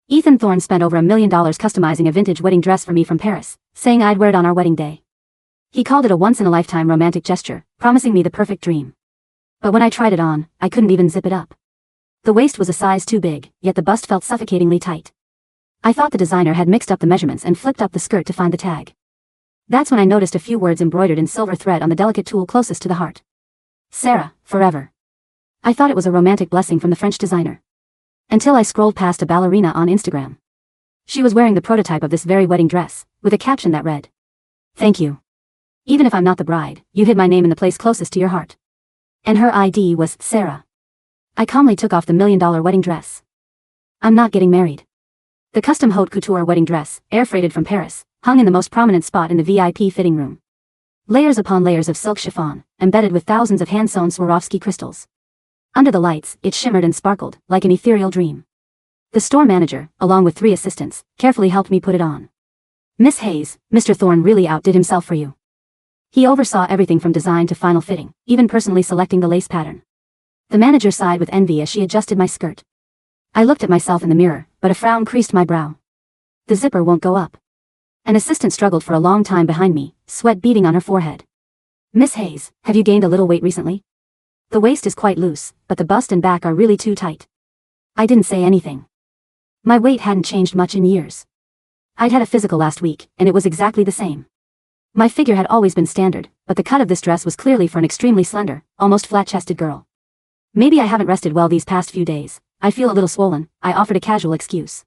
Ethan Thorne spent over $1 million customizing a vintage wedding dress for me from Paris, saying I'd wear it on our wedding day. He called it a once-in-a-lifetime romantic gesture, promising me the perfect dream. But when I tried it on, I couldn't even zip it up. The waist was a size too big, yet the bust felt suffocatingly tight. I thought the designer had mixed up the measurements and flipped up the skirt to find the tag. That's when I noticed a few words embroidered in silver thread on the delicate tulle closest to the heart. Sera, forever. I thought it was a romantic blessing from the French designer. Until I scrolled past a ballerina on Instagram. She was wearing the prototype of this very wedding dress, with a caption that read, "Thank you. Even if I'm not the bride, you hid my name in the place closest to your heart." And her ID was Sera. I calmly took off the $1 million wedding dress. I'm not getting married. The custom haute couture wedding dress, air-freighted from Paris, hung in the most prominent spot in the VIP fitting room. Layers upon layers of silk chiffon, embedded with thousands of hand-sewn Swarovski crystals. Under the lights, it shimmered and sparkled, like an ethereal dream. The store manager, along with 3 assistants, carefully helped me put it on. "Miss Hayes, Mr. Thorne really outdid himself for you. He oversaw everything from design to final fitting, even personally selecting the lace pattern." The manager sighed with envy as she adjusted my skirt. I looked at myself in the mirror, but a frown creased my brow. The zipper won't go up. An assistant struggled for a long time behind me, sweat beading on her forehead. "Miss Hayes, have you gained a little weight recently? The waist is quite loose, but the bust and back are really too tight." I didn't say anything. My weight hadn't changed much in years. I'd had a physical last week, and it was exactly the same. My figure had always been standard, but the cut of this dress was clearly for an extremely slender, almost flat-chested girl. "Maybe I haven't rested well these past few days. I feel a little swollen," I offered a casual excuse.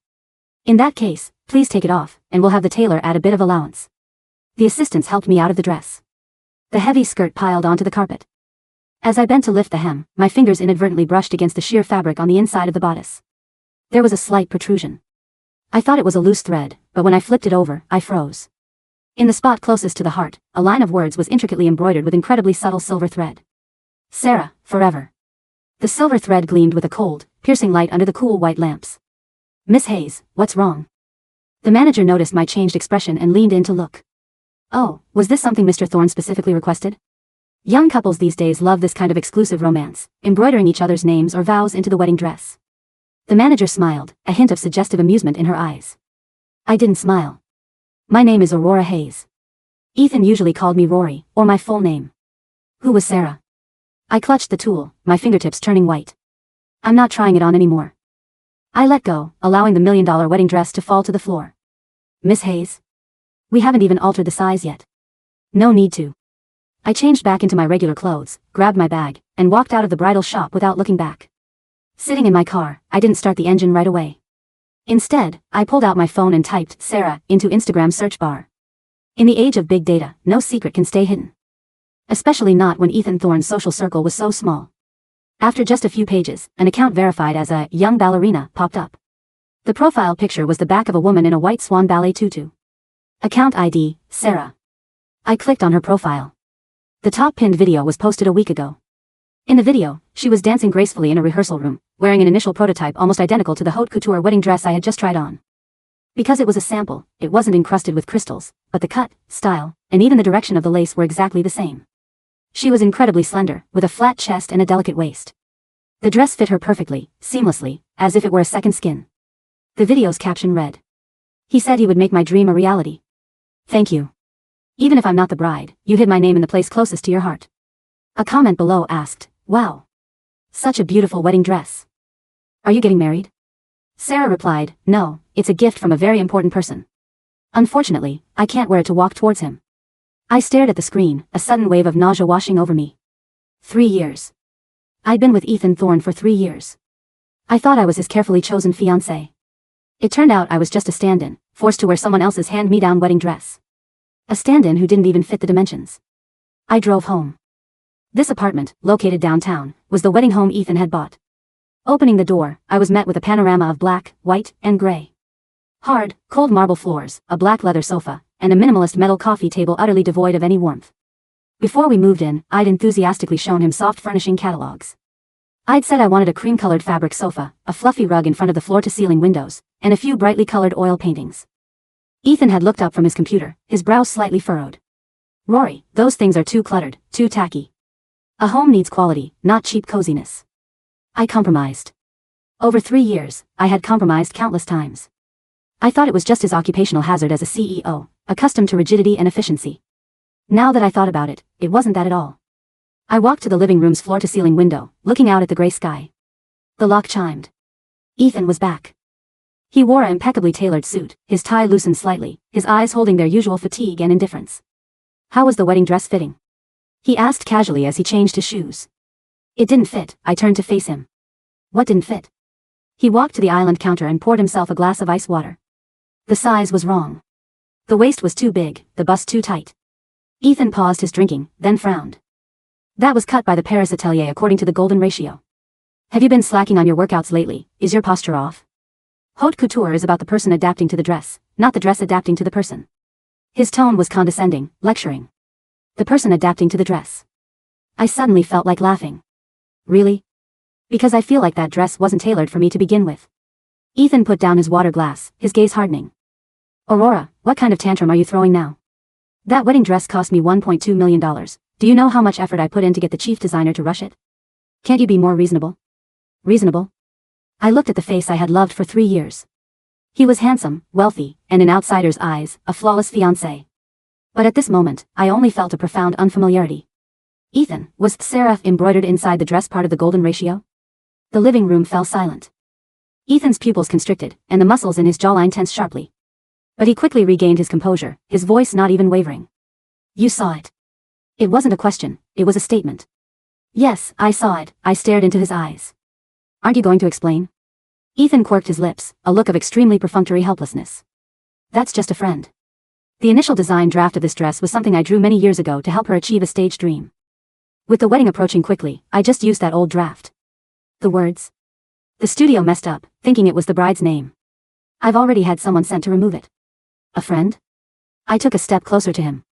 "In that case, please take it off, and we'll have the tailor add a bit of allowance." The assistants helped me out of the dress. The heavy skirt piled onto the carpet. As I bent to lift the hem, my fingers inadvertently brushed against the sheer fabric on the inside of the bodice. There was a slight protrusion. I thought it was a loose thread, but when I flipped it over, I froze. In the spot closest to the heart, a line of words was intricately embroidered with incredibly subtle silver thread. "Sera, forever." The silver thread gleamed with a cold, piercing light under the cool white lamps. "Miss Hayes, what's wrong?" The manager noticed my changed expression and leaned in to look. "Oh, was this something Mr. Thorne specifically requested?" Young couples these days love this kind of exclusive romance, embroidering each other's names or vows into the wedding dress. The manager smiled, a hint of suggestive amusement in her eyes. I didn't smile. "My name is Aurora Hayes. Ethan usually called me Rory, or my full name." "Who was Sera?" I clutched the tulle, my fingertips turning white. "I'm not trying it on anymore." I let go, allowing the $1 million wedding dress to fall to the floor. "Miss Hayes? We haven't even altered the size yet." "No need to." I changed back into my regular clothes, grabbed my bag, and walked out of the bridal shop without looking back. Sitting in my car, I didn't start the engine right away. Instead, I pulled out my phone and typed "Sera" into Instagram's search bar. In the age of big data, no secret can stay hidden. Especially not when Ethan Thorne's social circle was so small. After just a few pages, an account verified as a young ballerina popped up. The profile picture was the back of a woman in a white swan ballet tutu. Account ID, Sera. I clicked on her profile. The top pinned video was posted a week ago. In the video, she was dancing gracefully in a rehearsal room, wearing an initial prototype almost identical to the haute couture wedding dress I had just tried on. Because it was a sample, it wasn't encrusted with crystals, but the cut, style, and even the direction of the lace were exactly the same. She was incredibly slender, with a flat chest and a delicate waist. The dress fit her perfectly, seamlessly, as if it were a second skin. The video's caption read, "He said he would make my dream a reality. Thank you. Even if I'm not the bride, you hid my name in the place closest to your heart." A comment below asked, "Wow. Such a beautiful wedding dress. Are you getting married?" Sera replied, "No, it's a gift from a very important person. Unfortunately, I can't wear it to walk towards him." I stared at the screen, a sudden wave of nausea washing over me. 3 years. I'd been with Ethan Thorne for 3 years. I thought I was his carefully chosen fiancé. It turned out I was just a stand-in, forced to wear someone else's hand-me-down wedding dress. A stand-in who didn't even fit the dimensions. I drove home. This apartment, located downtown, was the wedding home Ethan had bought. Opening the door, I was met with a panorama of black, white, and gray. Hard, cold marble floors, a black leather sofa, and a minimalist metal coffee table utterly devoid of any warmth. Before we moved in, I'd enthusiastically shown him soft furnishing catalogs. I'd said I wanted a cream-colored fabric sofa, a fluffy rug in front of the floor-to-ceiling windows, and a few brightly colored oil paintings. Ethan had looked up from his computer, his brows slightly furrowed. "Rory, those things are too cluttered, too tacky. A home needs quality, not cheap coziness." I compromised. Over 3 years, I had compromised countless times. I thought it was just as occupational hazard as a CEO, accustomed to rigidity and efficiency. Now that I thought about it, it wasn't that at all. I walked to the living room's floor-to-ceiling window, looking out at the gray sky. The lock chimed. Ethan was back. He wore an impeccably tailored suit, his tie loosened slightly, his eyes holding their usual fatigue and indifference. How was the wedding dress fitting? He asked casually as he changed his shoes. It didn't fit. I turned to face him. What didn't fit? He walked to the island counter and poured himself a glass of ice water. The size was wrong. The waist was too big, the bust too tight. Ethan paused his drinking, then frowned. That was cut by the Paris atelier according to the golden ratio. Have you been slacking on your workouts lately? Is your posture off? Haute couture is about the person adapting to the dress, not the dress adapting to the person. His tone was condescending, lecturing. The person adapting to the dress. I suddenly felt like laughing. Really? Because I feel like that dress wasn't tailored for me to begin with. Ethan put down his water glass, his gaze hardening. Aurora, what kind of tantrum are you throwing now? That wedding dress cost me $1.2 million. Do you know how much effort I put in to get the chief designer to rush it? Can't you be more reasonable? Reasonable? I looked at the face I had loved for 3 years. He was handsome, wealthy, and in outsiders' eyes, a flawless fiancé. But at this moment, I only felt a profound unfamiliarity. Ethan, was Sera embroidered inside the dress part of the golden ratio? The living room fell silent. Ethan's pupils constricted, and the muscles in his jawline tensed sharply. But he quickly regained his composure, his voice not even wavering. You saw it. It wasn't a question, it was a statement. Yes, I saw it. I stared into his eyes. Aren't you going to explain? Ethan quirked his lips, a look of extremely perfunctory helplessness. That's just a friend. The initial design draft of this dress was something I drew many years ago to help her achieve a stage dream. With the wedding approaching quickly, I just used that old draft. The words. The studio messed up, thinking it was the bride's name. I've already had someone sent to remove it. A friend? I took a step closer to him.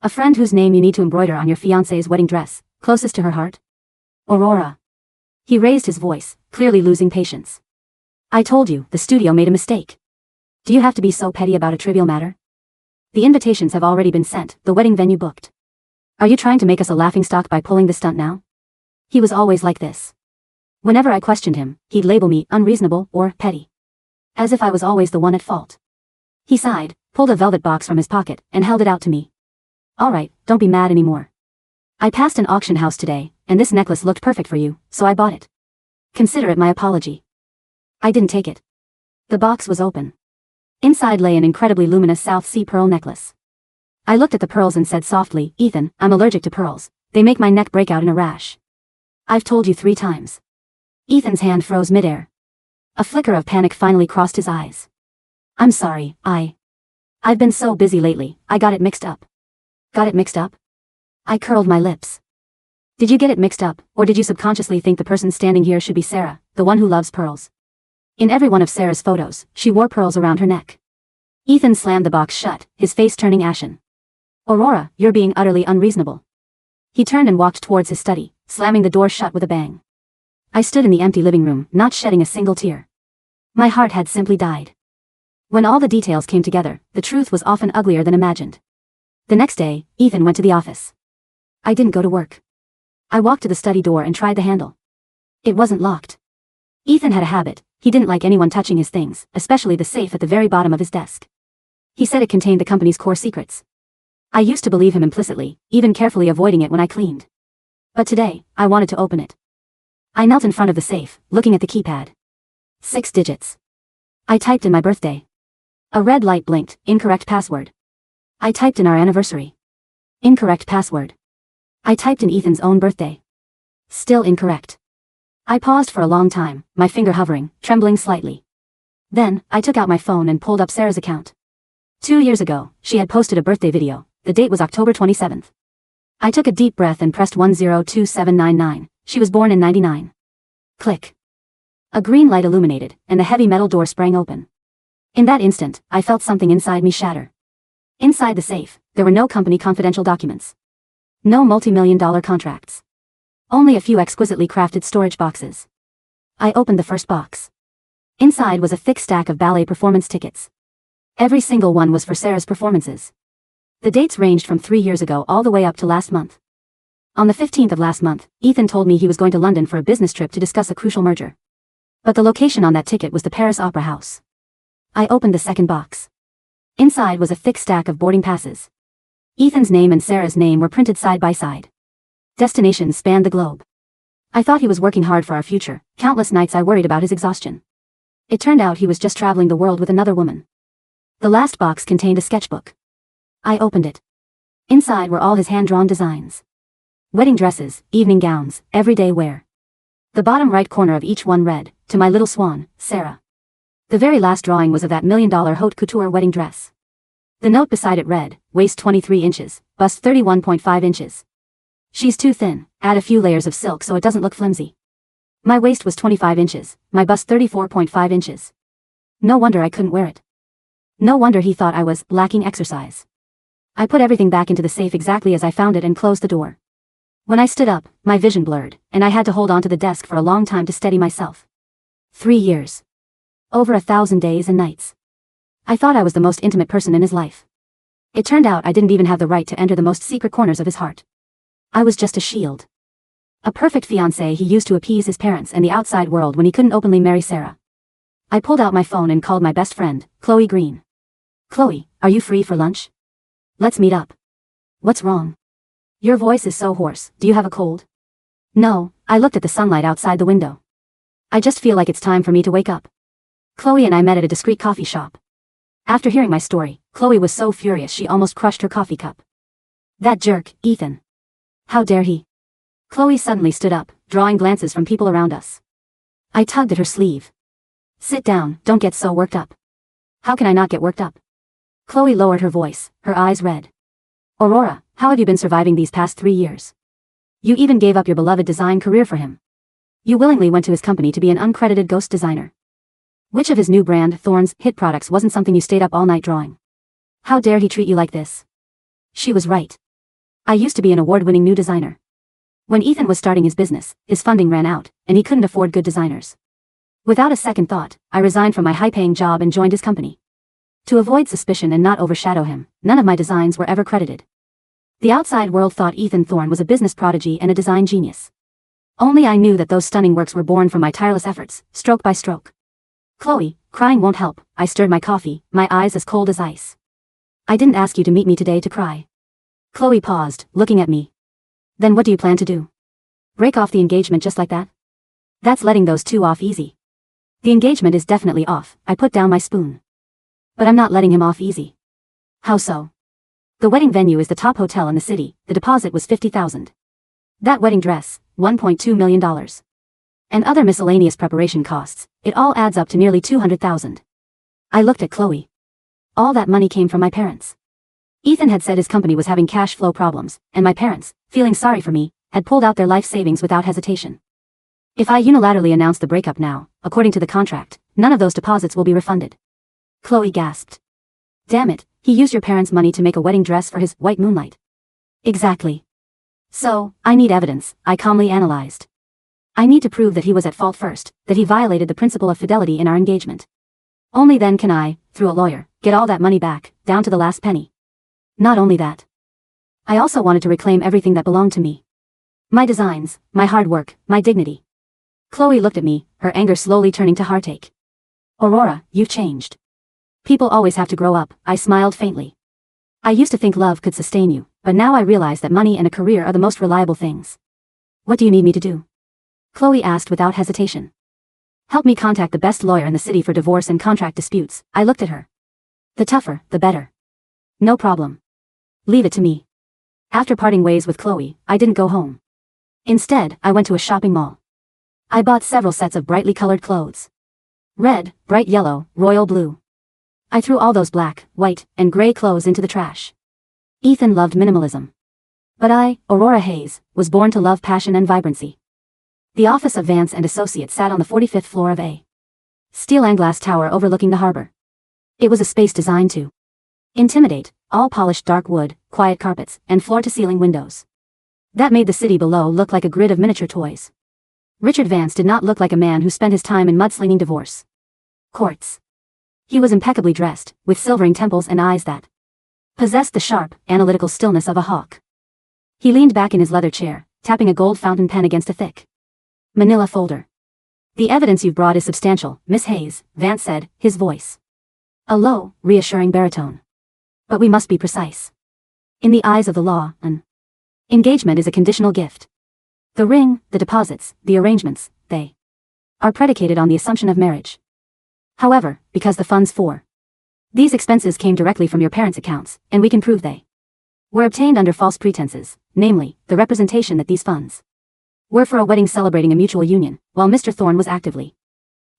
A friend whose name you need to embroider on your fiancé's wedding dress, closest to her heart? Aurora. He raised his voice, clearly losing patience. I told you, the studio made a mistake. Do you have to be so petty about a trivial matter? The invitations have already been sent, the wedding venue booked. Are you trying to make us a laughingstock by pulling the stunt now? He was always like this. Whenever I questioned him, he'd label me unreasonable or petty. As if I was always the one at fault. He sighed, pulled a velvet box from his pocket, and held it out to me. All right, don't be mad anymore. I passed an auction house today, and this necklace looked perfect for you, so I bought it. Consider it my apology. I didn't take it. The box was open. Inside lay an incredibly luminous South Sea pearl necklace. I looked at the pearls and said softly, Ethan, I'm allergic to pearls. They make my neck break out in a rash. I've told you 3 times. Ethan's hand froze midair. A flicker of panic finally crossed his eyes. I'm sorry, I've been so busy lately, I got it mixed up. Got it mixed up? I curled my lips. Did you get it mixed up, or did you subconsciously think the person standing here should be Sera, the one who loves pearls? In every one of Sera's photos, she wore pearls around her neck. Ethan slammed the box shut, his face turning ashen. Aurora, you're being utterly unreasonable. He turned and walked towards his study, slamming the door shut with a bang. I stood in the empty living room, not shedding a single tear. My heart had simply died. When all the details came together, the truth was often uglier than imagined. The next day, Ethan went to the office. I didn't go to work. I walked to the study door and tried the handle. It wasn't locked. Ethan had a habit. He didn't like anyone touching his things, especially the safe at the very bottom of his desk. He said it contained the company's core secrets. I used to believe him implicitly, even carefully avoiding it when I cleaned. But today, I wanted to open it. I knelt in front of the safe, looking at the keypad. 6 digits. I typed in my birthday. A red light blinked, incorrect password. I typed in our anniversary. Incorrect password. I typed in Ethan's own birthday. Still incorrect. I paused for a long time, my finger hovering, trembling slightly. Then, I took out my phone and pulled up Sera's account. 2 years ago, she had posted a birthday video. The date was October 27th. I took a deep breath and pressed 102799. She was born in 99. Click. A green light illuminated, and the heavy metal door sprang open. In that instant, I felt something inside me shatter. Inside the safe, there were no company confidential documents. No multi-million-dollar contracts. Only a few exquisitely crafted storage boxes. I opened the first box. Inside was a thick stack of ballet performance tickets. Every single one was for Sera's performances. The dates ranged from 3 years ago all the way up to last month. On the 15th of last month, Ethan told me he was going to London for a business trip to discuss a crucial merger. But the location on that ticket was the Paris Opera House. I opened the second box. Inside was a thick stack of boarding passes. Ethan's name and Sera's name were printed side by side. Destinations spanned the globe. I thought he was working hard for our future. Countless nights I worried about his exhaustion. It turned out he was just traveling the world with another woman. The last box contained a sketchbook. I opened it. Inside were all his hand-drawn designs. Wedding dresses, evening gowns, everyday wear. The bottom right corner of each one read, "To my little swan, Sera." The very last drawing was of that $1 million haute couture wedding dress. The note beside it read, "Waist 23 inches, bust 31.5 inches. She's too thin, add a few layers of silk so it doesn't look flimsy." My waist was 25 inches, my bust 34.5 inches. No wonder I couldn't wear it. No wonder he thought I was lacking exercise. I put everything back into the safe exactly as I found it and closed the door. When I stood up, my vision blurred, and I had to hold onto the desk for a long time to steady myself. 3 years. Over 1,000 days and nights. I thought I was the most intimate person in his life. It turned out I didn't even have the right to enter the most secret corners of his heart. I was just a shield. A perfect fiancé he used to appease his parents and the outside world when he couldn't openly marry Sera. I pulled out my phone and called my best friend, Chloe Green. "Chloe, are you free for lunch? Let's meet up." "What's wrong? Your voice is so hoarse, do you have a cold?" "No," I looked at the sunlight outside the window. "I just feel like it's time for me to wake up." Chloe and I met at a discreet coffee shop. After hearing my story, Chloe was so furious she almost crushed her coffee cup. "That jerk, Ethan. How dare he?" Chloe suddenly stood up, drawing glances from people around us. I tugged at her sleeve. "Sit down, don't get so worked up." "How can I not get worked up?" Chloe lowered her voice, her eyes red. "Aurora, how have you been surviving these past 3 years? You even gave up your beloved design career for him. You willingly went to his company to be an uncredited ghost designer. Which of his new brand, Thorne's, hit products wasn't something you stayed up all night drawing? How dare he treat you like this?" She was right. I used to be an award-winning new designer. When Ethan was starting his business, his funding ran out, and he couldn't afford good designers. Without a second thought, I resigned from my high-paying job and joined his company. To avoid suspicion and not overshadow him, none of my designs were ever credited. The outside world thought Ethan Thorne was a business prodigy and a design genius. Only I knew that those stunning works were born from my tireless efforts, stroke by stroke. "Chloe, crying won't help." I stirred my coffee, my eyes as cold as ice. "I didn't ask you to meet me today to cry." Chloe paused, looking at me. "Then what do you plan to do? Break off the engagement just like that? That's letting those two off easy." "The engagement is definitely off." I put down my spoon. "But I'm not letting him off easy." "How so?" "The wedding venue is the top hotel in the city. The deposit was $50,000. That wedding dress, $1.2 million. And other miscellaneous preparation costs, it all adds up to nearly $200,000. I looked at Chloe. All that money came from my parents. Ethan had said his company was having cash flow problems, and my parents, feeling sorry for me, had pulled out their life savings without hesitation. If I unilaterally announce the breakup now, according to the contract, none of those deposits will be refunded. Chloe gasped. "Damn it, he used your parents' money to make a wedding dress for his white moonlight." "Exactly. So, I need evidence," I calmly analyzed. "I need to prove that he was at fault first, that he violated the principle of fidelity in our engagement. Only then can I, through a lawyer, get all that money back, down to the last penny. Not only that. I also wanted to reclaim everything that belonged to me. My designs, my hard work, my dignity." Chloe looked at me, her anger slowly turning to heartache. "Aurora, you've changed. People always have to grow up," I smiled faintly. "I used to think love could sustain you, but now I realize that money and a career are the most reliable things. What do you need me to do?" Chloe asked without hesitation. "Help me contact the best lawyer in the city for divorce and contract disputes." I looked at her. "The tougher, the better." "No problem. Leave it to me." After parting ways with Chloe, I didn't go home. Instead, I went to a shopping mall. I bought several sets of brightly colored clothes. Red, bright yellow, royal blue. I threw all those black, white, and gray clothes into the trash. Ethan loved minimalism. But I, Aurora Hayes, was born to love passion and vibrancy. The office of Vance and Associates sat on the 45th floor of a steel and glass tower overlooking the harbor. It was a space designed to intimidate, all polished dark wood, quiet carpets, and floor-to-ceiling windows. That made the city below look like a grid of miniature toys. Richard Vance did not look like a man who spent his time in mudslinging divorce courts. He was impeccably dressed, with silvering temples and eyes that possessed the sharp, analytical stillness of a hawk. He leaned back in his leather chair, tapping a gold fountain pen against a thick manila folder. The evidence you've brought is substantial, Miss Hayes, Vance said, his voice a low, reassuring baritone. But we must be precise. In the eyes of the law, an engagement is a conditional gift. The ring, the deposits, the arrangements, they are predicated on the assumption of marriage. However, because the funds for these expenses came directly from your parents' accounts, and we can prove they were obtained under false pretenses, namely, the representation that these funds were for a wedding celebrating a mutual union, while Mr. Thorne was actively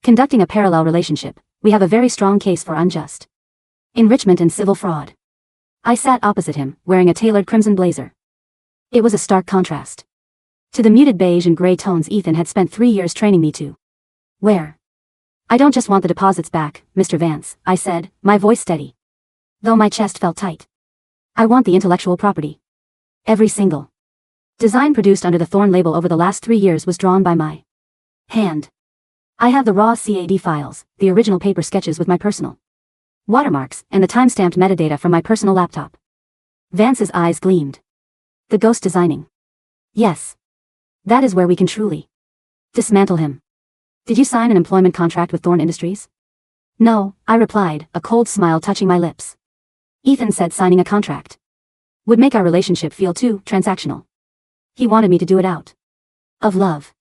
conducting a parallel relationship, we have a very strong case for unjust enrichment and civil fraud. I sat opposite him, wearing a tailored crimson blazer. It was a stark contrast to the muted beige and gray tones Ethan had spent 3 years training me to wear. I don't just want the deposits back, Mr. Vance, I said, my voice steady, though my chest felt tight. I want the intellectual property. Every single design produced under the Thorne label over the last 3 years was drawn by my hand. I have the raw CAD files, the original paper sketches with my personal watermarks, and the time-stamped metadata from my personal laptop. Vance's eyes gleamed. The ghost designing. Yes. That is where we can truly dismantle him. Did you sign an employment contract with Thorne Industries? No, I replied, a cold smile touching my lips. Ethan said signing a contract would make our relationship feel too transactional. He wanted me to do it out of love.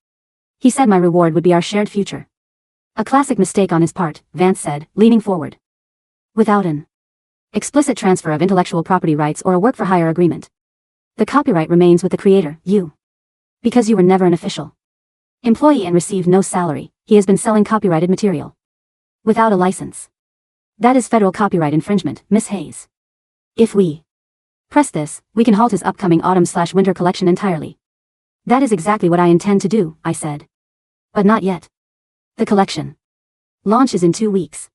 He said my reward would be our shared future. A classic mistake on his part, Vance said, leaning forward. Without an explicit transfer of intellectual property rights or a work-for-hire agreement, the copyright remains with the creator, you. Because you were never an official employee and received no salary, he has been selling copyrighted material without a license. That is federal copyright infringement, Miss Hayes. If we press this, we can halt his upcoming autumn/winter collection entirely. That is exactly what I intend to do, I said. But not yet. The collection launch is in 2 weeks.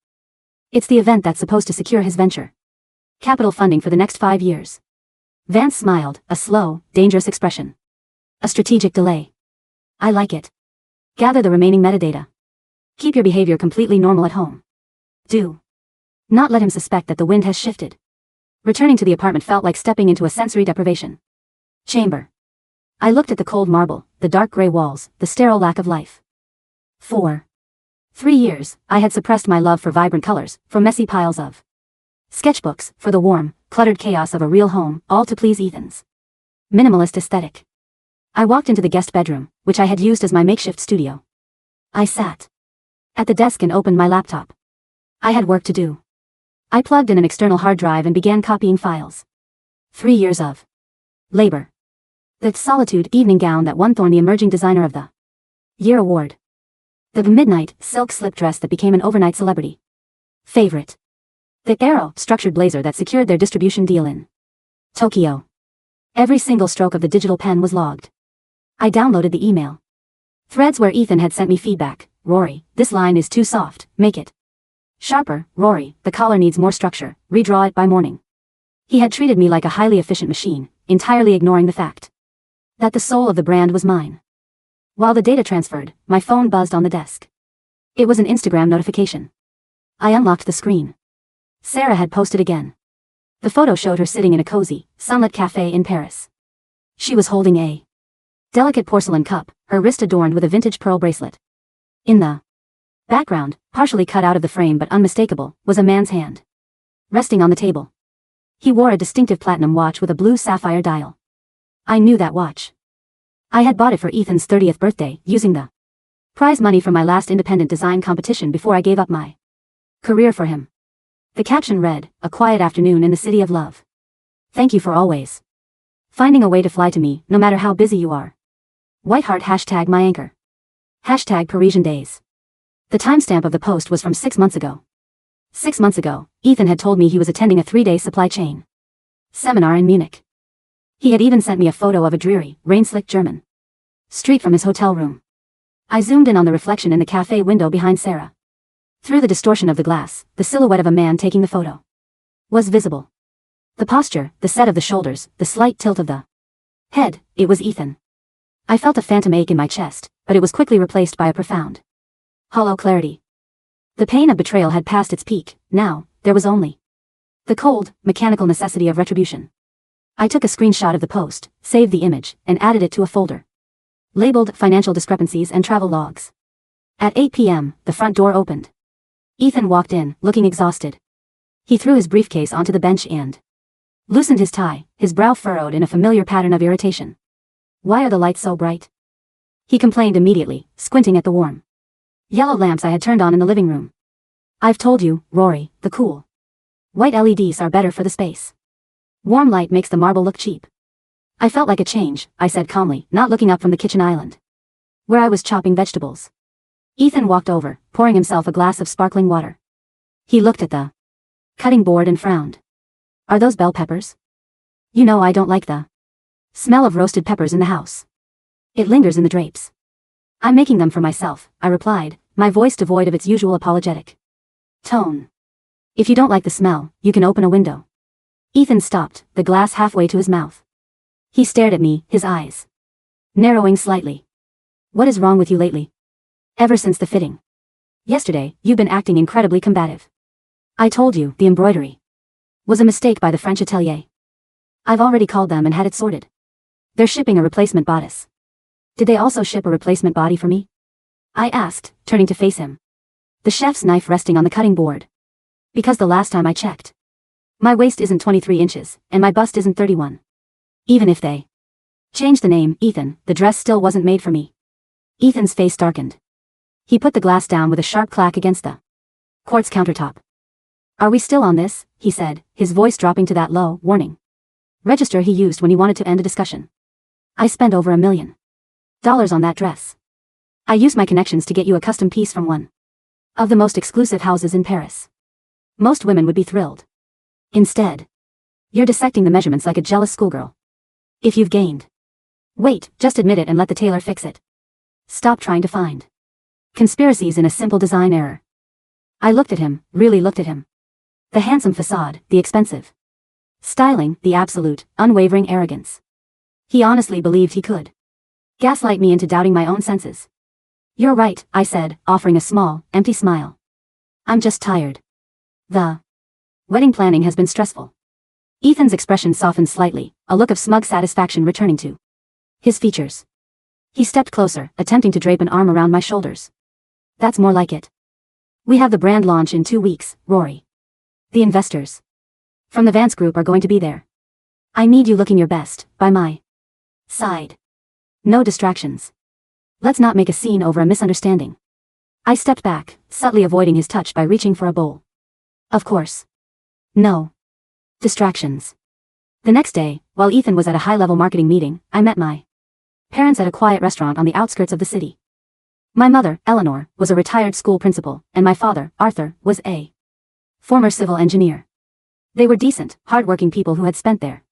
It's the event that's supposed to secure his venture capital funding for the next 5 years. Vance smiled, a slow, dangerous expression. A strategic delay. I like it. Gather the remaining metadata. Keep your behavior completely normal at home. Do not let him suspect that the wind has shifted. Returning to the apartment felt like stepping into a sensory deprivation chamber. I looked at the cold marble, the dark gray walls, the sterile lack of life. For 3 years, I had suppressed my love for vibrant colors, for messy piles of sketchbooks, for the warm, cluttered chaos of a real home, all to please Ethan's minimalist aesthetic. I walked into the guest bedroom, which I had used as my makeshift studio. I sat at the desk and opened my laptop. I had work to do. I plugged in an external hard drive and began copying files. 3 years of labor. The solitude evening gown that won Thorne the Emerging Designer of the Year award. The midnight silk slip dress that became an overnight celebrity favorite. The arrow structured blazer that secured their distribution deal in Tokyo. Every single stroke of the digital pen was logged. I downloaded the email threads where Ethan had sent me feedback. Rory, this line is too soft, make it sharper. Rory, the collar needs more structure, redraw it by morning. He had treated me like a highly efficient machine, entirely ignoring the fact that the soul of the brand was mine. While the data transferred, my phone buzzed on the desk. It was an Instagram notification. I unlocked the screen. Sera had posted again. The photo showed her sitting in a cozy, sunlit cafe in Paris. She was holding a delicate porcelain cup, her wrist adorned with a vintage pearl bracelet. In the background, partially cut out of the frame but unmistakable, was a man's hand resting on the table. He wore a distinctive platinum watch with a blue sapphire dial. I knew that watch. I had bought it for Ethan's 30th birthday, using the prize money from my last independent design competition before I gave up my career for him. The caption read, "A quiet afternoon in the city of love. Thank you for always finding a way to fly to me, no matter how busy you are. Whiteheart # my anchor. # Parisian days." The timestamp of the post was from 6 months ago. 6 months ago, Ethan had told me he was attending a 3-day supply chain seminar in Munich. He had even sent me a photo of a dreary, rain-slicked German street from his hotel room. I zoomed in on the reflection in the cafe window behind Sera. Through the distortion of the glass, the silhouette of a man taking the photo was visible. The posture, the set of the shoulders, the slight tilt of the head, it was Ethan. I felt a phantom ache in my chest, but it was quickly replaced by a profound, hollow clarity. The pain of betrayal had passed its peak. Now, there was only the cold, mechanical necessity of retribution. I took a screenshot of the post, saved the image, and added it to a folder labeled Financial Discrepancies and Travel Logs. At 8 p.m., the front door opened. Ethan walked in, looking exhausted. He threw his briefcase onto the bench and loosened his tie, his brow furrowed in a familiar pattern of irritation. Why are the lights so bright? He complained immediately, squinting at the warm yellow lamps I had turned on in the living room. I've told you, Rory, the cool white LEDs are better for the space. Warm light makes the marble look cheap. I felt like a change, I said calmly, not looking up from the kitchen island, where I was chopping vegetables. Ethan walked over, pouring himself a glass of sparkling water. He looked at the cutting board and frowned. Are those bell peppers? You know I don't like the smell of roasted peppers in the house. It lingers in the drapes. I'm making them for myself, I replied, my voice devoid of its usual apologetic tone. If you don't like the smell, you can open a window. Ethan stopped, the glass halfway to his mouth. He stared at me, his eyes narrowing slightly. What is wrong with you lately? Ever since the fitting yesterday, you've been acting incredibly combative. I told you, the embroidery was a mistake by the French atelier. I've already called them and had it sorted. They're shipping a replacement bodice. Did they also ship a replacement body for me? I asked, turning to face him. The chef's knife resting on the cutting board. Because the last time I checked, my waist isn't 23 inches, and my bust isn't 31. Even if they changed the name, Ethan, the dress still wasn't made for me. Ethan's face darkened. He put the glass down with a sharp clack against the quartz countertop. Are we still on this? He said, his voice dropping to that low, warning register he used when he wanted to end a discussion. I spent over $1 million on that dress. I used my connections to get you a custom piece from one of the most exclusive houses in Paris. Most women would be thrilled. Instead, you're dissecting the measurements like a jealous schoolgirl. If you've gained weight, just admit it and let the tailor fix it. Stop trying to find conspiracies in a simple design error. I looked at him, really looked at him. The handsome facade, the expensive styling, the absolute, unwavering arrogance. He honestly believed he could gaslight me into doubting my own senses. You're right, I said, offering a small, empty smile. I'm just tired. The wedding planning has been stressful. Ethan's expression softened slightly, a look of smug satisfaction returning to his features. He stepped closer, attempting to drape an arm around my shoulders. That's more like it. We have the brand launch in 2 weeks, Rory. The investors from the Vance Group are going to be there. I need you looking your best, by my side. No distractions. Let's not make a scene over a misunderstanding. I stepped back, subtly avoiding his touch by reaching for a bowl. Of course. No distractions. The next day, while Ethan was at a high-level marketing meeting, I met my parents at a quiet restaurant on the outskirts of the city. My mother, Eleanor, was a retired school principal, and my father, Arthur, was a former civil engineer. They were decent, hard-working people who had spent their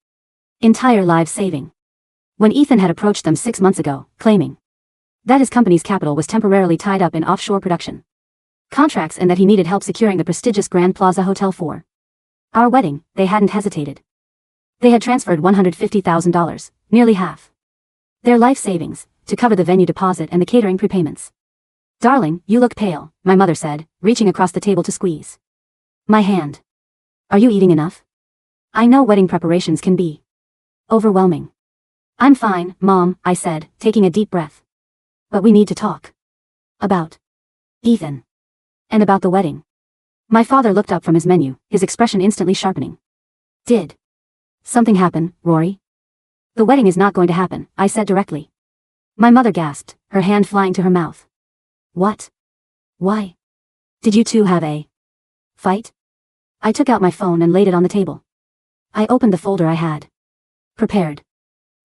entire lives saving. When Ethan had approached them 6 months ago, claiming that his company's capital was temporarily tied up in offshore production contracts and that he needed help securing the prestigious Grand Plaza Hotel for our wedding, they hadn't hesitated. They had transferred $150,000, nearly half their life savings, to cover the venue deposit and the catering prepayments. Darling, you look pale, my mother said, reaching across the table to squeeze my hand. Are you eating enough? I know wedding preparations can be overwhelming. I'm fine, Mom, I said, taking a deep breath. But we need to talk about Ethan and about the wedding. My father looked up from his menu, his expression instantly sharpening. Did something happen, Rory? The wedding is not going to happen, I said directly. My mother gasped, her hand flying to her mouth. What? Why? Did you two have a fight? I took out my phone and laid it on the table. I opened the folder I had prepared.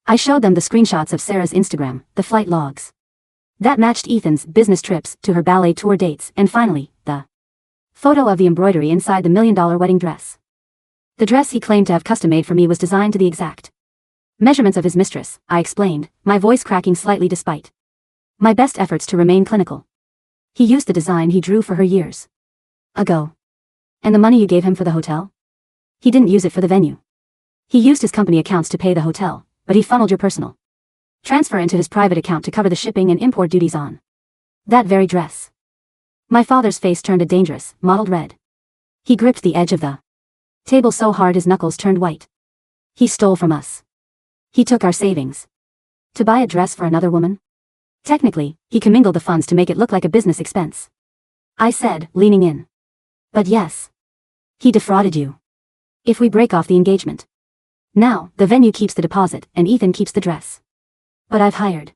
I showed them the screenshots of Sera's Instagram, the flight logs that matched Ethan's business trips to her ballet tour dates, and finally, the photo of the embroidery inside the $1 million wedding dress. The dress he claimed to have custom-made for me was designed to the exact measurements of his mistress, I explained, my voice cracking slightly despite my best efforts to remain clinical. He used the design he drew for her years ago. And the money you gave him for the hotel? He didn't use it for the venue. He used his company accounts to pay the hotel, but he funneled your personal transfer into his private account to cover the shipping and import duties on that very dress. My father's face turned a dangerous, mottled red. He gripped the edge of the table so hard his knuckles turned white. He stole from us. He took our savings to buy a dress for another woman. Technically, he commingled the funds to make it look like a business expense. I said, leaning in. But yes. He defrauded you. If we break off the engagement. Now, the venue keeps the deposit, and Ethan keeps the dress. But I've hired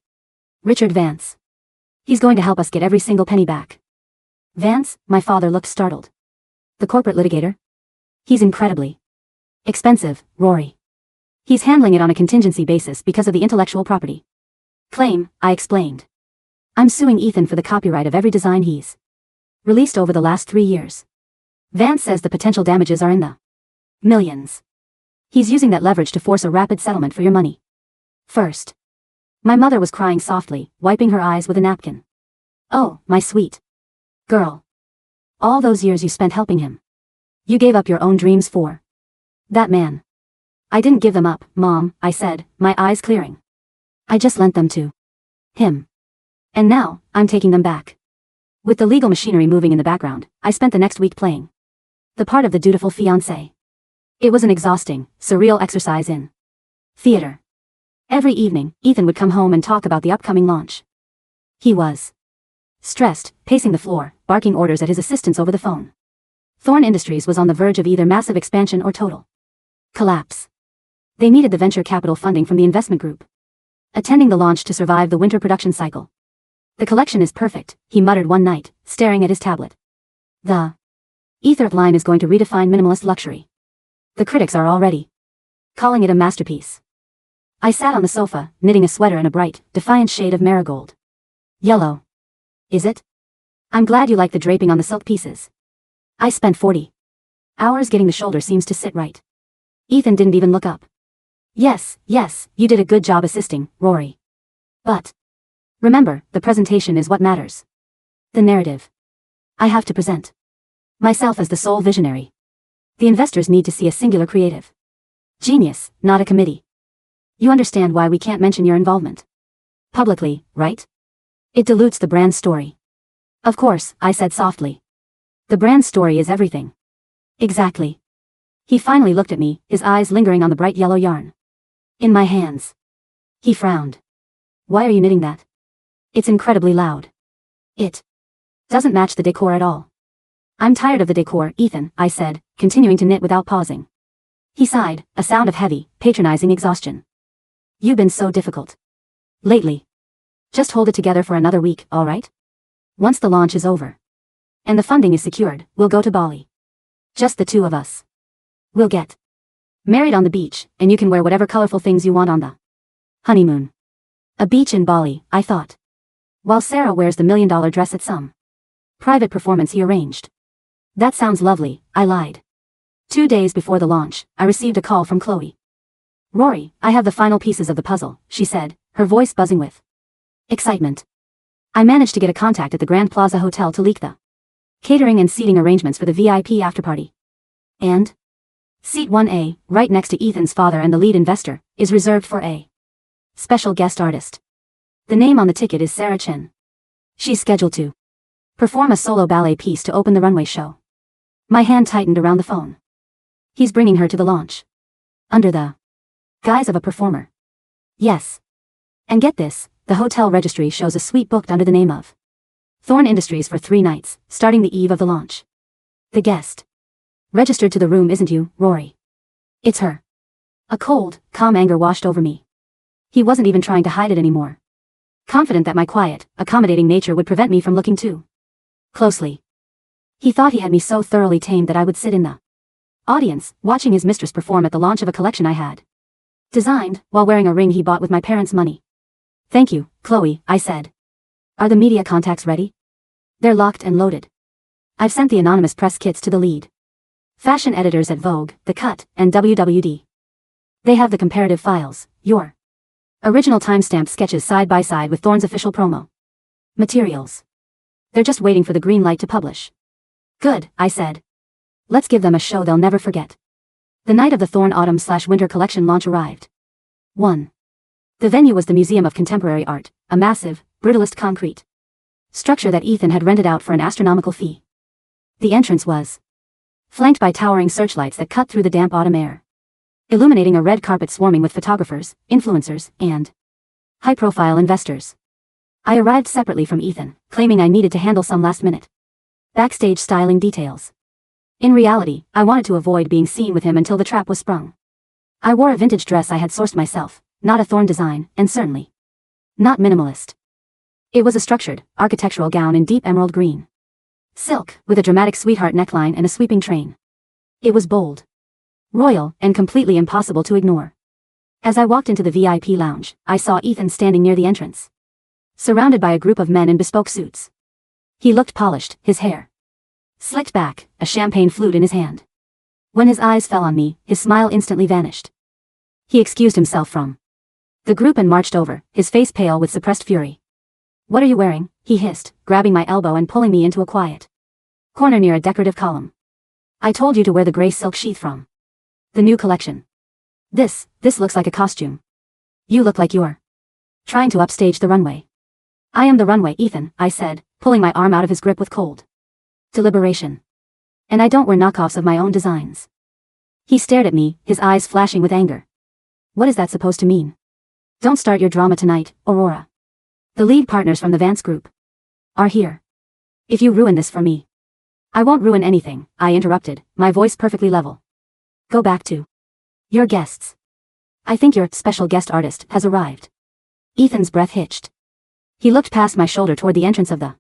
Richard Vance. He's going to help us get every single penny back. Vance? My father looked startled. The corporate litigator? He's incredibly expensive, Rory. He's handling it on a contingency basis because of the intellectual property claim, I explained. I'm suing Ethan for the copyright of every design he's released over the last 3 years. Vance says the potential damages are in the millions. He's using that leverage to force a rapid settlement for your money. First. My mother was crying softly, wiping her eyes with a napkin. Oh, my sweet girl. All those years you spent helping him. You gave up your own dreams for that man. I didn't give them up, Mom, I said, my eyes clearing. I just lent them to him. And now, I'm taking them back. With the legal machinery moving in the background, I spent the next week playing the part of the dutiful fiancé. It was an exhausting, surreal exercise in theater. Every evening, Ethan would come home and talk about the upcoming launch. He was stressed, pacing the floor, barking orders at his assistants over the phone. Thorne Industries was on the verge of either massive expansion or total collapse. They needed the venture capital funding from the investment group attending the launch to survive the winter production cycle. The collection is perfect, he muttered one night, staring at his tablet. The Ether line is going to redefine minimalist luxury. The critics are already calling it a masterpiece. I sat on the sofa, knitting a sweater in a bright, defiant shade of marigold yellow. Is it? I'm glad you like the draping on the silk pieces. I spent 40 hours getting the shoulder seams to sit right. Ethan didn't even look up. Yes, you did a good job assisting, Rory. But remember, the presentation is what matters. The narrative. I have to present myself as the sole visionary. The investors need to see a singular creative genius, not a committee. You understand why we can't mention your involvement publicly, right? It dilutes the brand story. Of course, I said softly. The brand story is everything. Exactly. He finally looked at me, his eyes lingering on the bright yellow yarn in my hands. He frowned. Why are you knitting that? It's incredibly loud. It doesn't match the decor at all. I'm tired of the decor, Ethan, I said, continuing to knit without pausing. He sighed, a sound of heavy, patronizing exhaustion. You've been so difficult lately. Just hold it together for another week, all right? Once the launch is over and the funding is secured, we'll go to Bali. Just the two of us. We'll get married on the beach, and you can wear whatever colorful things you want on the honeymoon. A beach in Bali, I thought. While Sera wears the $1 million dress at some private performance he arranged. That sounds lovely, I lied. 2 days before the launch, I received a call from Chloe. Rory, I have the final pieces of the puzzle, she said, her voice buzzing with excitement. I managed to get a contact at the Grand Plaza Hotel to leak the catering and seating arrangements for the VIP afterparty. And Seat 1A, right next to Ethan's father and the lead investor, is reserved for a special guest artist. The name on the ticket is Sera Chen. She's scheduled to perform a solo ballet piece to open the runway show. My hand tightened around the phone. He's bringing her to the launch. Under the guise of a performer. Yes. And get this, the hotel registry shows a suite booked under the name of Thorne Industries for 3 nights, starting the eve of the launch. The guest registered to the room isn't you, Rory. It's her. A cold, calm anger washed over me. He wasn't even trying to hide it anymore. Confident that my quiet, accommodating nature would prevent me from looking too closely. He thought he had me so thoroughly tamed that I would sit in the audience, watching his mistress perform at the launch of a collection I had designed, while wearing a ring he bought with my parents' money. Thank you, Chloe, I said. Are the media contacts ready? They're locked and loaded. I've sent the anonymous press kits to the lead fashion editors at Vogue, The Cut, and WWD. They have the comparative files, your original timestamp sketches side by side with Thorne's official promo materials. They're just waiting for the green light to publish. Good, I said. Let's give them a show they'll never forget. The night of the Thorne Autumn/Winter collection launch arrived. 1. The venue was the Museum of Contemporary Art, a massive, brutalist concrete structure that Ethan had rented out for an astronomical fee. The entrance was flanked by towering searchlights that cut through the damp autumn air, illuminating a red carpet swarming with photographers, influencers, and high-profile investors. I arrived separately from Ethan, claiming I needed to handle some last-minute backstage styling details. In reality, I wanted to avoid being seen with him until the trap was sprung. I wore a vintage dress I had sourced myself, not a Thorne design, and certainly not minimalist. It was a structured, architectural gown in deep emerald green silk, with a dramatic sweetheart neckline and a sweeping train. It was bold, royal, and completely impossible to ignore. As I walked into the VIP lounge, I saw Ethan standing near the entrance, surrounded by a group of men in bespoke suits. He looked polished, his hair slicked back, a champagne flute in his hand. When his eyes fell on me, his smile instantly vanished. He excused himself from the group and marched over, his face pale with suppressed fury. "What are you wearing?" he hissed, grabbing my elbow and pulling me into a quiet corner near a decorative column. "I told you to wear the gray silk sheath from the new collection. This looks like a costume. You look like you're trying to upstage the runway." "I am the runway, Ethan," I said, pulling my arm out of his grip with cold deliberation. "And I don't wear knockoffs of my own designs." He stared at me, his eyes flashing with anger. "What is that supposed to mean? Don't start your drama tonight, Aurora. The lead partners from the Vance Group are here. If you ruin this for me." "I won't ruin anything," I interrupted, my voice perfectly level. "Go back to your guests. I think your special guest artist has arrived." Ethan's breath hitched. He looked past my shoulder toward the entrance of the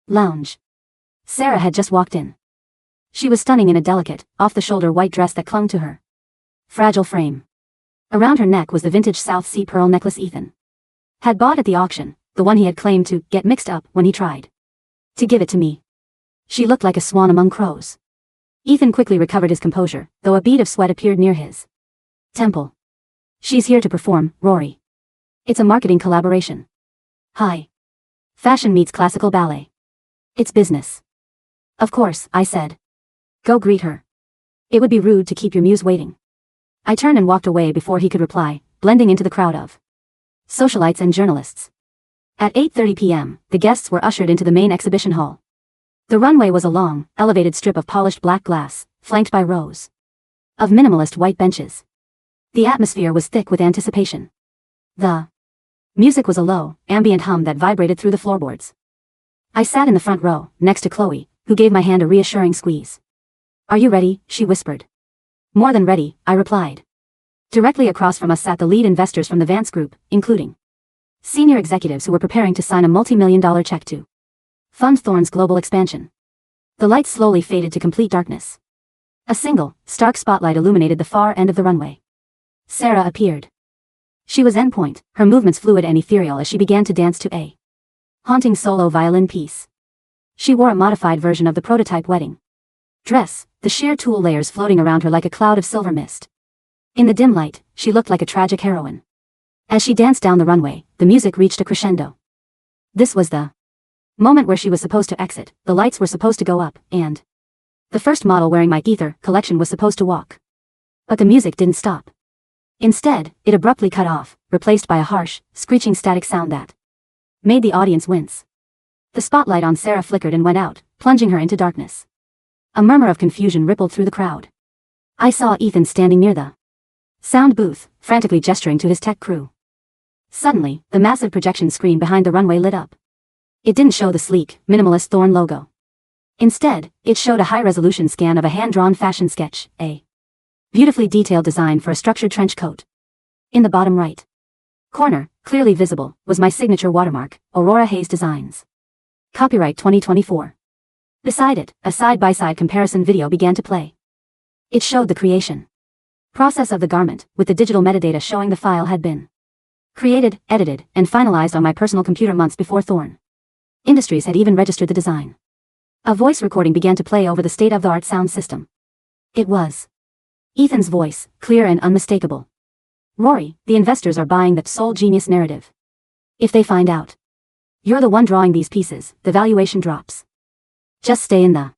lounge. Sera had just walked in. She was stunning in a delicate, off-the-shoulder white dress that clung to her fragile frame. Around her neck was the vintage South Sea pearl necklace Ethan had bought at the auction, the one he had claimed to get mixed up when he tried to give it to me. She looked like a swan among crows. Ethan quickly recovered his composure, though a bead of sweat appeared near his temple. "She's here to perform, Rory. It's a marketing collaboration. Hi. Fashion meets classical ballet. It's business." "Of course," I said. "Go greet her. It would be rude to keep your muse waiting." I turned and walked away before he could reply, blending into the crowd of socialites and journalists. At 8:30 p.m., the guests were ushered into the main exhibition hall. The runway was a long, elevated strip of polished black glass, flanked by rows of minimalist white benches. The atmosphere was thick with anticipation. The music was a low, ambient hum that vibrated through the floorboards. I sat in the front row, next to Chloe, who gave my hand a reassuring squeeze. "Are you ready?" she whispered. "More than ready," I replied. Directly across from us sat the lead investors from the Vance Group, including senior executives who were preparing to sign a multi-million-dollar check to fund Thorne's global expansion. The lights slowly faded to complete darkness. A single, stark spotlight illuminated the far end of the runway. Sera appeared. She was en point, her movements fluid and ethereal as she began to dance to a haunting solo violin piece. She wore a modified version of the prototype wedding dress, the sheer tulle layers floating around her like a cloud of silver mist. In the dim light, she looked like a tragic heroine. As she danced down the runway, the music reached a crescendo. This was the moment where she was supposed to exit, the lights were supposed to go up, and the first model wearing my Ether collection was supposed to walk. But the music didn't stop. Instead, it abruptly cut off, replaced by a harsh, screeching static sound that made the audience wince. The spotlight on Sera flickered and went out, plunging her into darkness. A murmur of confusion rippled through the crowd. I saw Ethan standing near the sound booth, frantically gesturing to his tech crew. Suddenly, the massive projection screen behind the runway lit up. It didn't show the sleek, minimalist Thorne logo. Instead, it showed a high-resolution scan of a hand-drawn fashion sketch, a beautifully detailed design for a structured trench coat. In the bottom right corner, clearly visible, was my signature watermark, Aurora Hayes Designs. Copyright 2024. Beside it, a side-by-side comparison video began to play. It showed the creation process of the garment, with the digital metadata showing the file had been created, edited, and finalized on my personal computer months before Thorne Industries had even registered the design. A voice recording began to play over the state-of-the-art sound system. It was Ethan's voice, clear and unmistakable. "Rory, the investors are buying that soul genius narrative. If they find out you're the one drawing these pieces, the valuation drops. Just stay in the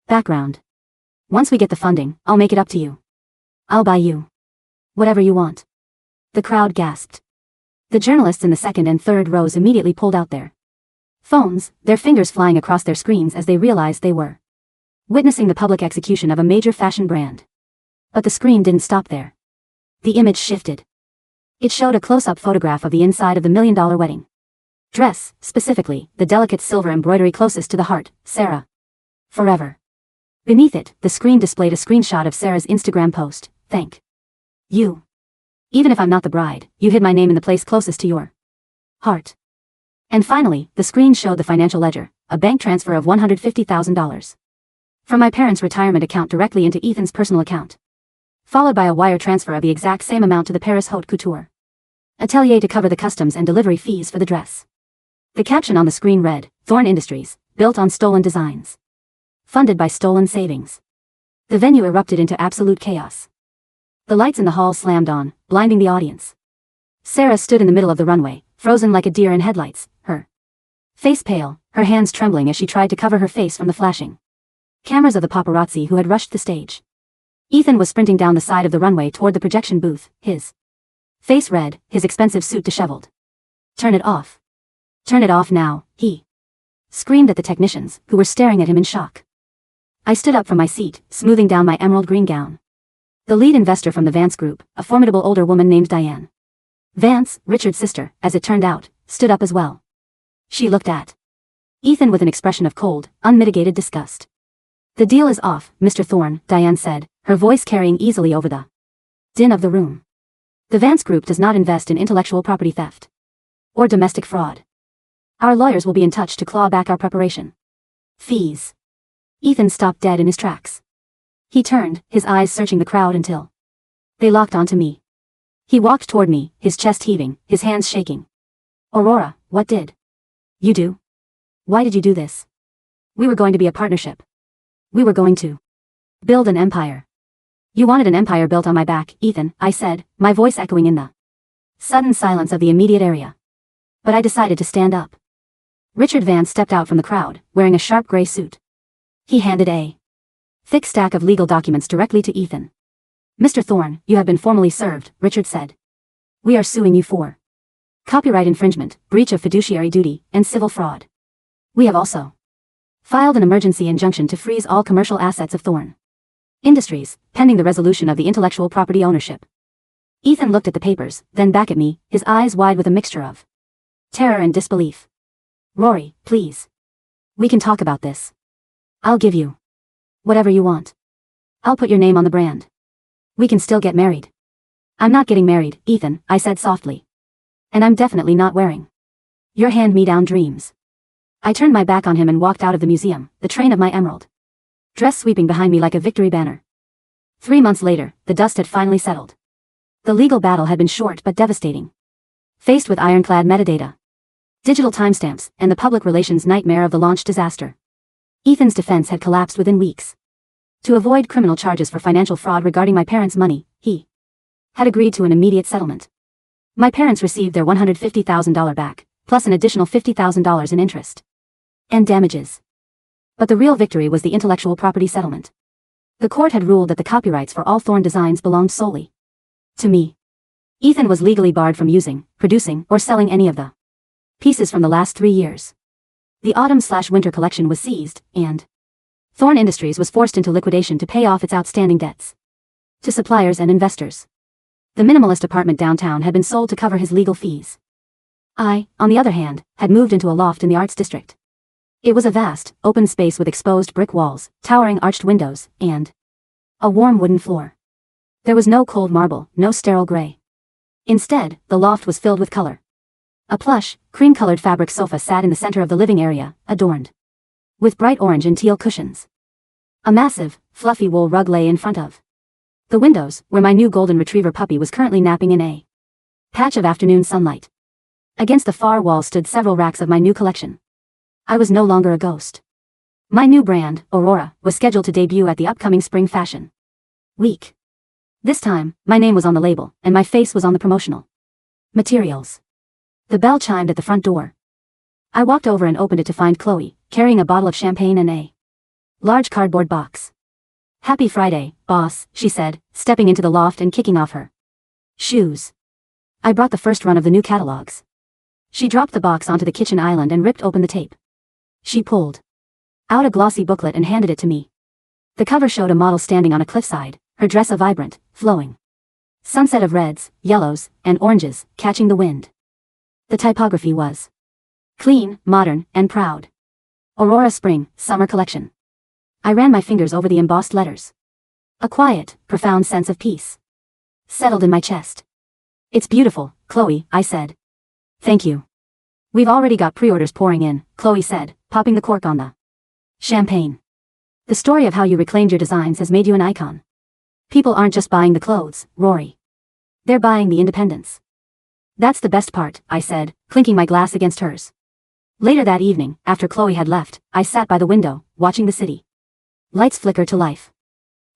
background. Once we get the funding, I'll make it up to you. I'll buy you whatever you want." The crowd gasped. The journalists in the second and third rows immediately pulled out their phones, their fingers flying across their screens as they realized they were witnessing the public execution of a major fashion brand. But the screen didn't stop there. The image shifted. It showed a close-up photograph of the inside of the million-dollar wedding Dress, specifically, the delicate silver embroidery closest to the heart, Sera. Forever. Beneath it, the screen displayed a screenshot of Sera's Instagram post. Thank you. Even if I'm not the bride, you hid my name in the place closest to your heart. And finally, the screen showed the financial ledger, a bank transfer of $150,000. From my parents' retirement account directly into Ethan's personal account. Followed by a wire transfer of the exact same amount to the Paris Haute Couture atelier to cover the customs and delivery fees for the dress. The caption on the screen read, Thorne Industries, built on stolen designs. Funded by stolen savings. The venue erupted into absolute chaos. The lights in the hall slammed on, blinding the audience. Sera stood in the middle of the runway, frozen like a deer in headlights, her face pale, her hands trembling as she tried to cover her face from the flashing cameras of the paparazzi who had rushed the stage. Ethan was sprinting down the side of the runway toward the projection booth, his face red, his expensive suit disheveled. Turn it off. Turn it off now, he screamed at the technicians, who were staring at him in shock. I stood up from my seat, smoothing down my emerald green gown. The lead investor from the Vance Group, a formidable older woman named Diane Vance, Richard's sister, as it turned out, stood up as well. She looked at Ethan with an expression of cold, unmitigated disgust. The deal is off, Mr. Thorne, Diane said, her voice carrying easily over the din of the room. The Vance Group does not invest in intellectual property theft or domestic fraud. Our lawyers will be in touch to claw back our preparation fees. Ethan stopped dead in his tracks. He turned, his eyes searching the crowd until they locked onto me. He walked toward me, his chest heaving, his hands shaking. Aurora, what did you do? Why did you do this? We were going to be a partnership. We were going to build an empire. You wanted an empire built on my back, Ethan, I said, my voice echoing in the sudden silence of the immediate area. But I decided to stand up. Richard Vance stepped out from the crowd, wearing a sharp gray suit. He handed a thick stack of legal documents directly to Ethan. Mr. Thorne, you have been formally served, Richard said. We are suing you for copyright infringement, breach of fiduciary duty, and civil fraud. We have also filed an emergency injunction to freeze all commercial assets of Thorne Industries, pending the resolution of the intellectual property ownership. Ethan looked at the papers, then back at me, his eyes wide with a mixture of terror and disbelief. Rory, please. We can talk about this. I'll give you whatever you want. I'll put your name on the brand. We can still get married. I'm not getting married, Ethan, I said softly. And I'm definitely not wearing your hand-me-down dreams. I turned my back on him and walked out of the museum, the train of my emerald dress sweeping behind me like a victory banner. 3 months later, the dust had finally settled. The legal battle had been short but devastating. Faced with ironclad metadata, digital timestamps, and the public relations nightmare of the launch disaster, Ethan's defense had collapsed within weeks. To avoid criminal charges for financial fraud regarding my parents' money, he had agreed to an immediate settlement. My parents received their $150,000 back, plus an additional $50,000 in interest and damages. But the real victory was the intellectual property settlement. The court had ruled that the copyrights for all Thorne designs belonged solely to me. Ethan was legally barred from using, producing, or selling any of the pieces from the last 3 years. The autumn/winter collection was seized, and Thorne Industries was forced into liquidation to pay off its outstanding debts to suppliers and investors. The minimalist apartment downtown had been sold to cover his legal fees. I, on the other hand, had moved into a loft in the Arts District. It was a vast, open space with exposed brick walls, towering arched windows, and a warm wooden floor. There was no cold marble, no sterile gray. Instead, the loft was filled with color. A plush, cream-colored fabric sofa sat in the center of the living area, adorned with bright orange and teal cushions. A massive, fluffy wool rug lay in front of the windows, where my new golden retriever puppy was currently napping in a patch of afternoon sunlight. Against the far wall stood several racks of my new collection. I was no longer a ghost. My new brand, Aurora, was scheduled to debut at the upcoming Spring Fashion Week. This time, my name was on the label, and my face was on the promotional materials. The bell chimed at the front door. I walked over and opened it to find Chloe, carrying a bottle of champagne and a large cardboard box. Happy Friday, boss, she said, stepping into the loft and kicking off her shoes. I brought the first run of the new catalogs. She dropped the box onto the kitchen island and ripped open the tape. She pulled out a glossy booklet and handed it to me. The cover showed a model standing on a cliffside, her dress a vibrant, flowing sunset of reds, yellows, and oranges, catching the wind. The typography was Clean, modern, and proud. Aurora Spring, Summer Collection. I ran my fingers over the embossed letters. A quiet, profound sense of peace settled in my chest. It's beautiful, Chloe, I said. Thank you. We've already got pre-orders pouring in, Chloe said, popping the cork on the champagne. The story of how you reclaimed your designs has made you an icon. People aren't just buying the clothes, Rory. They're buying the independence. That's the best part, I said, clinking my glass against hers. Later that evening, after Chloe had left, I sat by the window, watching the city lights flicker to life.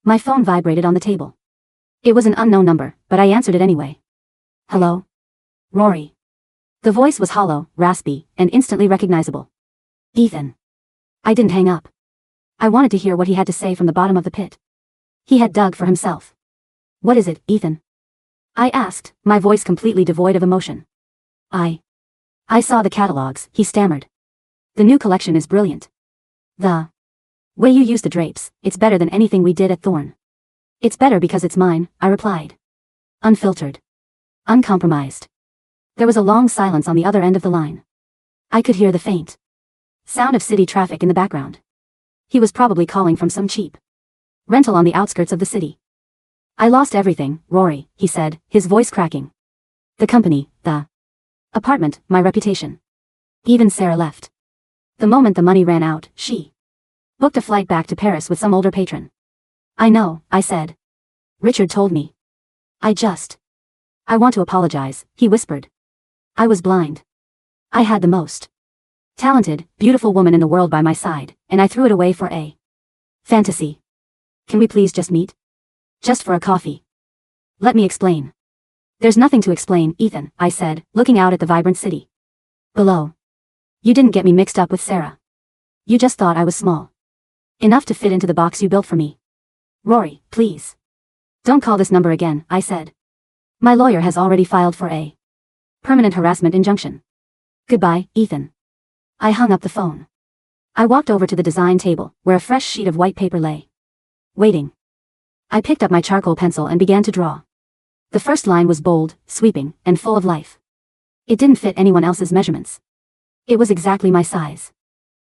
My phone vibrated on the table. It was an unknown number, but I answered it anyway. Hello? Rory. The voice was hollow, raspy, and instantly recognizable. Ethan. I didn't hang up. I wanted to hear what he had to say from the bottom of the pit he had dug for himself. What is it, Ethan? I asked, my voice completely devoid of emotion. I saw the catalogs, he stammered. The new collection is brilliant. The way you use the drapes, it's better than anything we did at Thorne. It's better because it's mine, I replied. Unfiltered. Uncompromised. There was a long silence on the other end of the line. I could hear the faint sound of city traffic in the background. He was probably calling from some cheap rental on the outskirts of the city. I lost everything, Rory, he said, his voice cracking. The company, the apartment, my reputation. Even Sera left. The moment the money ran out, she booked a flight back to Paris with some older patron. I know, I said. Richard told me. I want to apologize, he whispered. I was blind. I had the most talented, beautiful woman in the world by my side, and I threw it away for a fantasy. Can we please just meet? Just for a coffee. Let me explain. There's nothing to explain, Ethan, I said, looking out at the vibrant city below. You didn't get me mixed up with Sera. You just thought I was small enough to fit into the box you built for me. Rory, please. Don't call this number again, I said. My lawyer has already filed for a permanent harassment injunction. Goodbye, Ethan. I hung up the phone. I walked over to the design table, where a fresh sheet of white paper lay waiting. I picked up my charcoal pencil and began to draw. The first line was bold, sweeping, and full of life. It didn't fit anyone else's measurements. It was exactly my size.